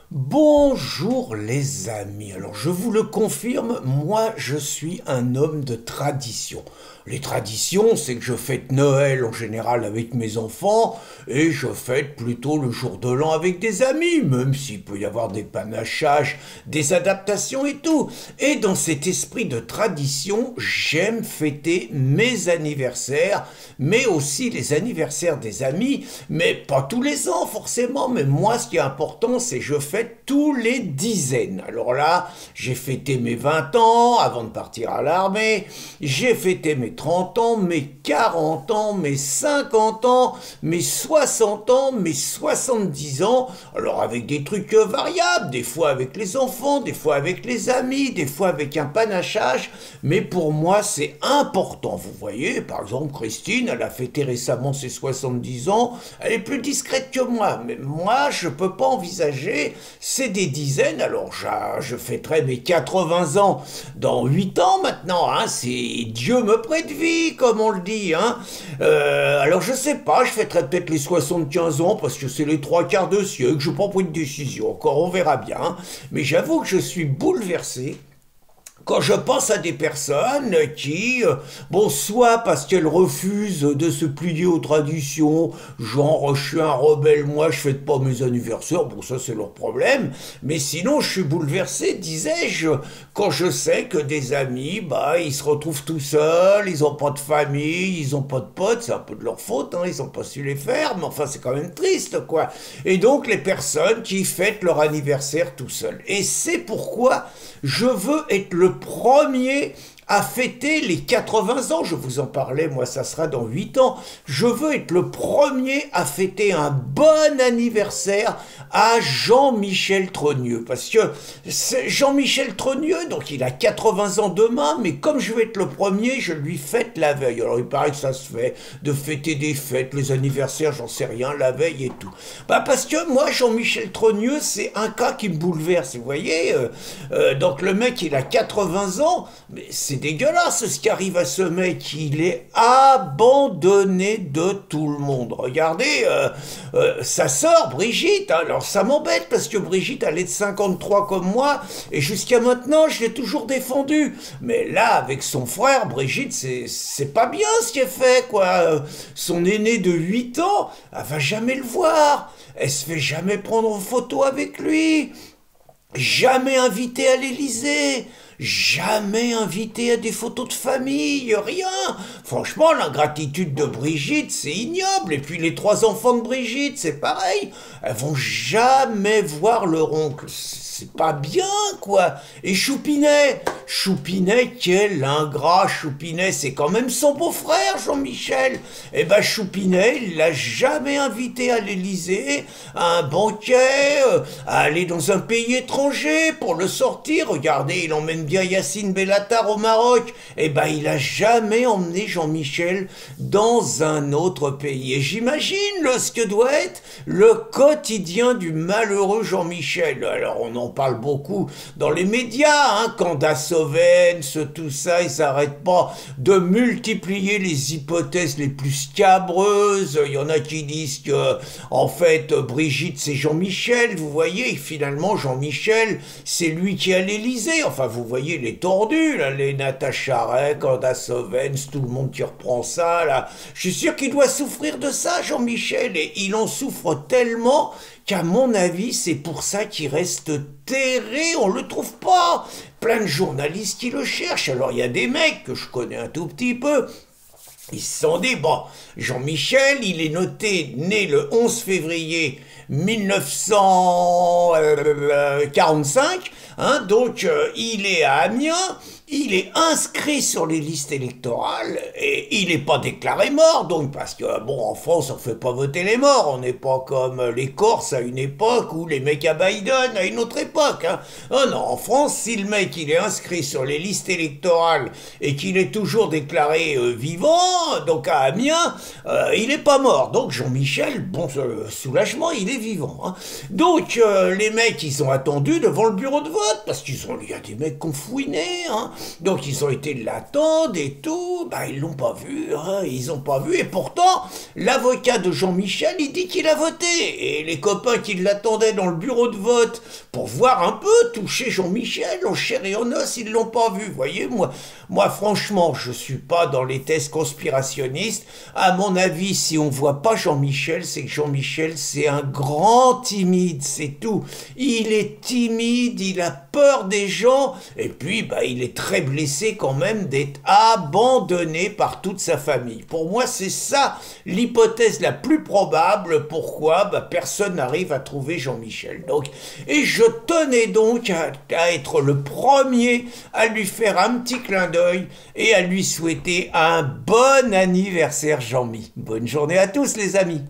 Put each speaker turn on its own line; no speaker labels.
Bonjour les amis, alors je vous le confirme, moi je suis un homme de tradition. Les traditions, c'est que je fête Noël en général avec mes enfants et je fête plutôt le jour de l'an avec des amis, même s'il peut y avoir des panachages, des adaptations et tout. Et dans cet esprit de tradition, j'aime fêter mes anniversaires, mais aussi les anniversaires des amis, mais pas tous les ans forcément, mais moi ce qui est important, c'est que je fête tous les dizaines. Alors là, j'ai fêté mes 20 ans avant de partir à l'armée, j'ai fêté mes 30 ans, mes 40 ans, mes 50 ans, mes 60 ans, mes 70 ans, alors avec des trucs variables, des fois avec les enfants, des fois avec les amis, des fois avec un panachage, mais pour moi c'est important, vous voyez, par exemple Christine, elle a fêté récemment ses 70 ans, elle est plus discrète que moi, mais moi je peux pas envisager, c'est des dizaines, alors je fêterai mes 80 ans dans 8 ans maintenant, hein, c'est Dieu me prête vie, comme on le dit, hein. Alors je sais pas, je fêterai peut-être les 75 ans parce que c'est les trois quarts de siècle, je n'ai pas pris de décision encore, on verra bien, hein. Mais j'avoue que je suis bouleversé quand je pense à des personnes qui, bon, soit parce qu'elles refusent de se plier aux traditions, genre je suis un rebelle, moi je fête pas mes anniversaires, bon ça c'est leur problème, mais sinon je suis bouleversé, disais-je, quand je sais que des amis, bah ils se retrouvent tout seuls, ils ont pas de famille, ils ont pas de potes, c'est un peu de leur faute, hein, ils ont pas su les faire, mais enfin c'est quand même triste quoi. Et donc les personnes qui fêtent leur anniversaire tout seuls. Et c'est pourquoi je veux être le premier à fêter les 80 ans. Je vous en parlais, moi ça sera dans 8 ans. Je veux être le premier à fêter un bon anniversaire à Jean-Michel Trogneux. Parce que Jean-Michel Trogneux, donc il a 80 ans demain, mais comme je veux être le premier, je lui fête la veille. Alors il paraît que ça se fait de fêter des fêtes, les anniversaires, j'en sais rien, la veille et tout. Bah parce que moi, Jean-Michel Trogneux, c'est un cas qui me bouleverse, vous voyez. Donc le mec, il a 80 ans, mais c'est dégueulasse ce qui arrive à ce mec, il est abandonné de tout le monde. Regardez, sa sœur Brigitte, hein, alors ça m'embête parce que Brigitte elle est de 53 comme moi et jusqu'à maintenant je l'ai toujours défendue. Mais là avec son frère Brigitte c'est pas bien ce qui est fait quoi. Son aîné de 8 ans, elle va jamais le voir, elle se fait jamais prendre en photo avec lui, jamais invité à l'Élysée, jamais invité à des photos de famille, rien. Franchement, l'ingratitude de Brigitte, c'est ignoble. Et puis les trois enfants de Brigitte, c'est pareil. Elles vont jamais voir leur oncle. C'est pas bien, quoi. Et Choupinet, quel ingrat, Choupinet, c'est quand même son beau-frère, Jean-Michel. Eh ben, Choupinet, il l'a jamais invité à l'Élysée, à un banquet, à aller dans un pays étranger pour le sortir. Regardez, il emmène bien Yacine Bellatar au Maroc. Eh ben, il a jamais emmené Jean-Michel dans un autre pays. Et j'imagine ce que doit être le quotidien du malheureux Jean-Michel. Alors, on en parle beaucoup dans les médias, hein, Candace Owens, tout ça, ils s'arrêtent pas de multiplier les hypothèses les plus scabreuses. Il y en a qui disent que, en fait, Brigitte, c'est Jean-Michel, vous voyez, et finalement, Jean-Michel, c'est lui qui est à l'Élysée. Enfin, vous voyez les tordus, là, les Natacha Ray, Candace Owens, tout le monde qui reprend ça, là. Je suis sûr qu'il doit souffrir de ça, Jean-Michel, et il en souffre tellement qu'à mon avis, c'est pour ça qu'il reste terré, on le trouve pas. Plein de journalistes qui le cherchent. Alors il y a des mecs que je connais un tout petit peu, ils se sont dit, bon, Jean-Michel, il est né le 11 février 1945, hein, donc il est à Amiens, il est inscrit sur les listes électorales et il n'est pas déclaré mort, donc parce que bon en France on fait pas voter les morts, on n'est pas comme les Corses à une époque ou les mecs à Biden à une autre époque, hein. Oh non, en France si le mec il est inscrit sur les listes électorales et qu'il est toujours déclaré vivant, donc à Amiens, il n'est pas mort, donc Jean-Michel, bon soulagement, il est vivant, hein. Donc les mecs ils ont attendu devant le bureau de vote parce qu'il y a des mecs qui ont fouiné, hein. Donc ils ont été l'attendre et tout, bah ils l'ont pas vu, hein, ils ont pas vu, et pourtant, l'avocat de Jean-Michel, il dit qu'il a voté, et les copains qui l'attendaient dans le bureau de vote pour voir un peu toucher Jean-Michel en chair et en os, ils l'ont pas vu, voyez, moi franchement, je suis pas dans les thèses conspirationnistes, à mon avis, si on voit pas Jean-Michel, c'est que Jean-Michel, c'est un grand timide, c'est tout, il est timide, il a peur des gens, et puis bah, il est très blessé quand même d'être abandonné par toute sa famille. Pour moi, c'est ça l'hypothèse la plus probable pourquoi bah, personne n'arrive à trouver Jean-Michel. Donc, et je tenais donc à être le premier à lui faire un petit clin d'œil et à lui souhaiter un bon anniversaire, Jean-Mi. Bonne journée à tous les amis.